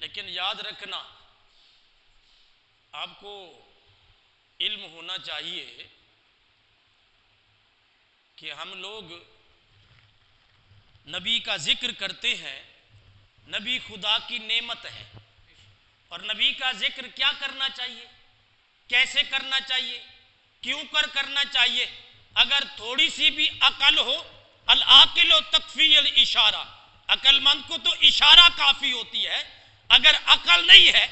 लेकिन याद रखना, आपको इल्म होना चाहिए कि हम लोग नबी का जिक्र करते हैं। नबी खुदा की नेमत है, और नबी का जिक्र क्या करना चाहिए, कैसे करना चाहिए, क्यों करना चाहिए। अगर थोड़ी सी भी अकल हो, अल आकिल तकफी अल इशारा, अकलमंद को तो इशारा काफी होती है। अगर अकल नहीं है,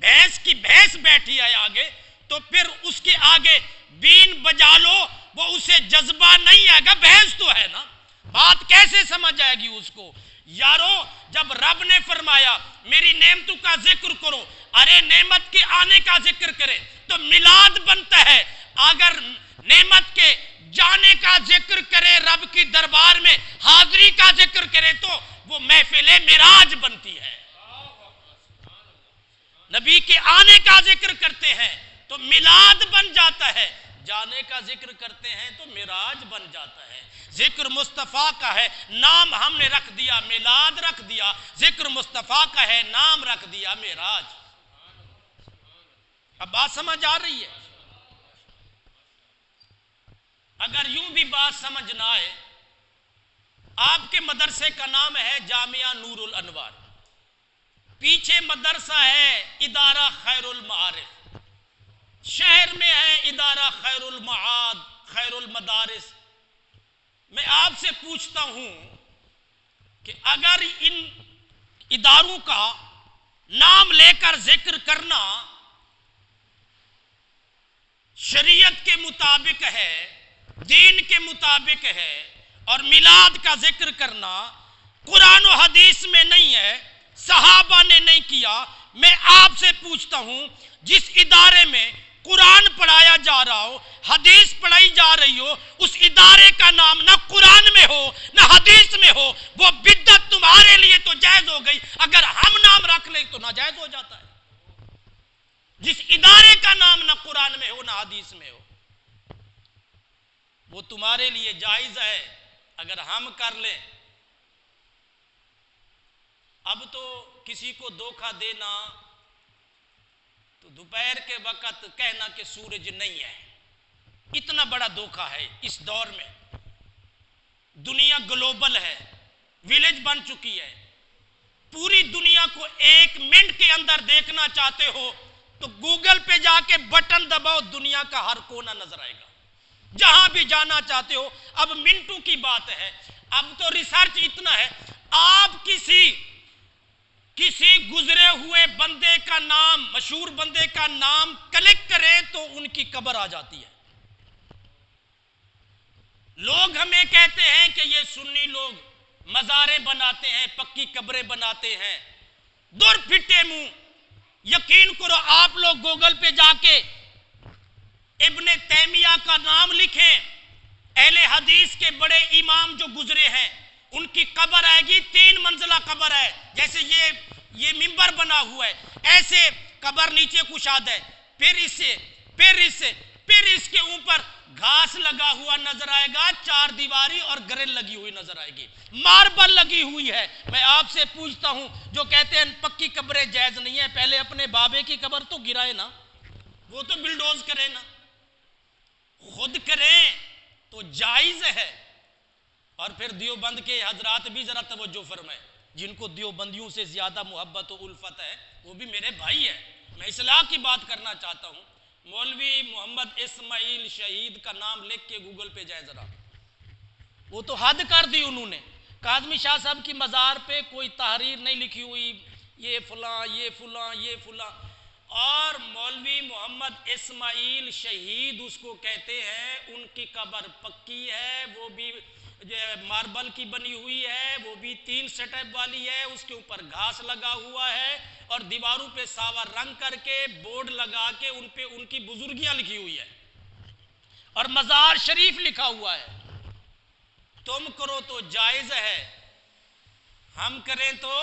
भैंस की भैंस बैठी है आगे, तो फिर उसके आगे बीन बजा लो, वो उसे जज्बा नहीं आएगा, भैंस तो है ना, बात कैसे समझ आएगी उसको। यारो, जब रब ने फरमाया मेरी नेमतों का जिक्र करो, अरे नेमत के आने का जिक्र करे तो मिलाद बनता है। अगर नेमत के जाने का जिक्र करे, रब की दरबार में हाजिरी का जिक्र करे, तो वो महफिले मिराज बनती है। नबी के आने का जिक्र करते हैं तो मिलाद बन जाता है, जाने का जिक्र करते हैं तो मिराज बन जाता है। जिक्र मुस्तफ़ा का है, नाम हमने रख दिया मिलाद रख दिया। जिक्र मुस्तफ़ा का है, नाम रख दिया मिराज। अब बात समझ आ रही है? अगर यूं भी बात समझ ना आए, आपके मदरसे का नाम है जामिया नूरुल अनवार, पीछे मदरसा है इदारा खैरुल मारिफ, शहर में है इदारा खैरुल माद खैरुल मदारिस। मैं आपसे पूछता हूं कि अगर इन इदारों का नाम लेकर जिक्र करना शरीयत के मुताबिक है, दीन के मुताबिक है, और मिलाद का जिक्र करना कुरान और हदीस में नहीं है, सहाबा ने नहीं किया, मैं आपसे पूछता हूं जिस इदारे में कुरान पढ़ाया जा रहा हो, हदीस पढ़ाई जा रही हो, उस इदारे का नाम ना कुरान में हो ना हदीस में हो, वो बिद्दत तुम्हारे लिए तो जायज हो गई, अगर हम नाम रख लें तो नाजायज हो जाता है। जिस इदारे का नाम ना कुरान में हो ना हदीस में हो, वो तुम्हारे लिए जायज है, अगर हम कर लें। अब तो किसी को धोखा देना तो दोपहर के वक्त कहना कि सूरज नहीं है, इतना बड़ा धोखा है। इस दौर में दुनिया ग्लोबल है, विलेज बन चुकी है, पूरी दुनिया को एक मिनट के अंदर देखना चाहते हो तो गूगल पे जाके बटन दबाओ, दुनिया का हर कोना नजर आएगा, जहां भी जाना चाहते हो। अब मिनटों की बात है, अब तो रिसर्च इतना है, आप किसी गुजरे हुए बंदे का नाम, मशहूर बंदे का नाम क्लिक करें तो उनकी कब्र आ जाती है। लोग हमें कहते हैं कि ये सुन्नी लोग मज़ारें बनाते हैं, पक्की कब्रें बनाते हैं, दूर फिटे मुंह। यकीन करो, आप लोग गूगल पे जाके इब्ने तैमिया का नाम लिखें, अहले हदीस के बड़े इमाम जो गुजरे हैं उनकी कब्र आएगी, 3 मंजिला कब्र है, जैसे ये मिंबर बना हुआ है, ऐसे कब्र नीचे कुशाद है, फिर इसके ऊपर घास लगा हुआ नजर आएगा, 4 दीवारी और ग्रिल लगी हुई नजर आएगी, मार्बल लगी हुई है। मैं आपसे पूछता हूं, जो कहते हैं पक्की कब्रें जायज नहीं है, पहले अपने बाबे की कब्र तो गिराए ना, वो तो बिल्डोज करें ना, खुद करें तो जायज है। और फिर दियोबंद के हजरात भी जरा तवज्जो फरमाएं, जिनको दियोबंदियों से ज्यादा मोहब्बत और उल्फत है, वो भी मेरे भाई है। मैं इस्लाह की बात करना चाहता हूं, मौलवी मोहम्मद इस्माइल शहीद का नाम लिख के गूगल पे जाए जरा, वो तो हद कर दी उन्होंने। काज़मी शाह साहब की मज़ार पे कोई तहरीर नहीं लिखी हुई, ये फुला ये फुला ये फुला, और मौलवी मोहम्मद इस्माइल शहीद उसको कहते हैं, उनकी कब्र पक्की है, वो भी मार्बल की बनी हुई है, वो भी 3 स्टेप वाली है, उसके ऊपर घास लगा हुआ है, और दीवारों पे सावा रंग करके बोर्ड लगा के उन पे उनकी बुजुर्गियां लिखी हुई है, और मज़ार शरीफ लिखा हुआ है। तुम करो तो जायज है, हम करें तो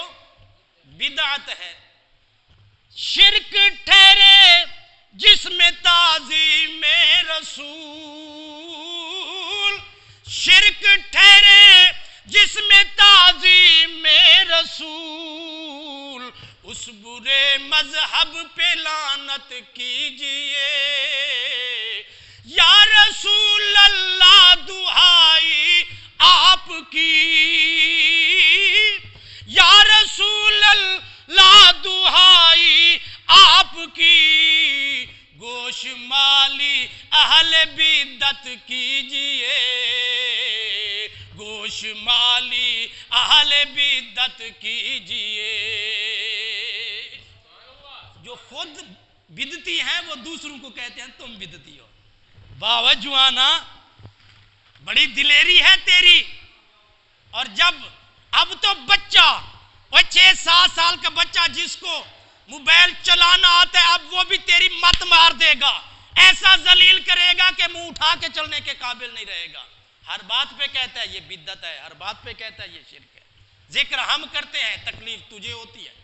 बिदअत है। शिरक ठहरे जिसमें ताज़ीम रसूल, शिरक ठहरे जिसमें ताज़ीम रसूल, उस बुरे मजहब पे लानत कीजिए, या रसूल अल्लाह दुहाई आपकी, या रसूल अल्लाह दुहाई आपकी, गोशमाली अहले बिदत कीजिए, गोशमाली अहले बिदत कीजिए। जो खुद बिदती हैं वो दूसरों को कहते हैं तुम बिदती हो। वाह जुआना, बड़ी दिलेरी है तेरी। और जब अब तो बच्चा, वो 6-7 साल का बच्चा जिसको मोबाइल चलाना आता है, अब वो भी तेरी मत मार देगा, ऐसा जलील करेगा कि मुंह उठा के चलने के काबिल नहीं रहेगा। हर बात पे कहता है ये बिद्दत है, हर बात पे कहता है ये शिर्क है। जिक्र हम करते हैं, तकलीफ तुझे होती है।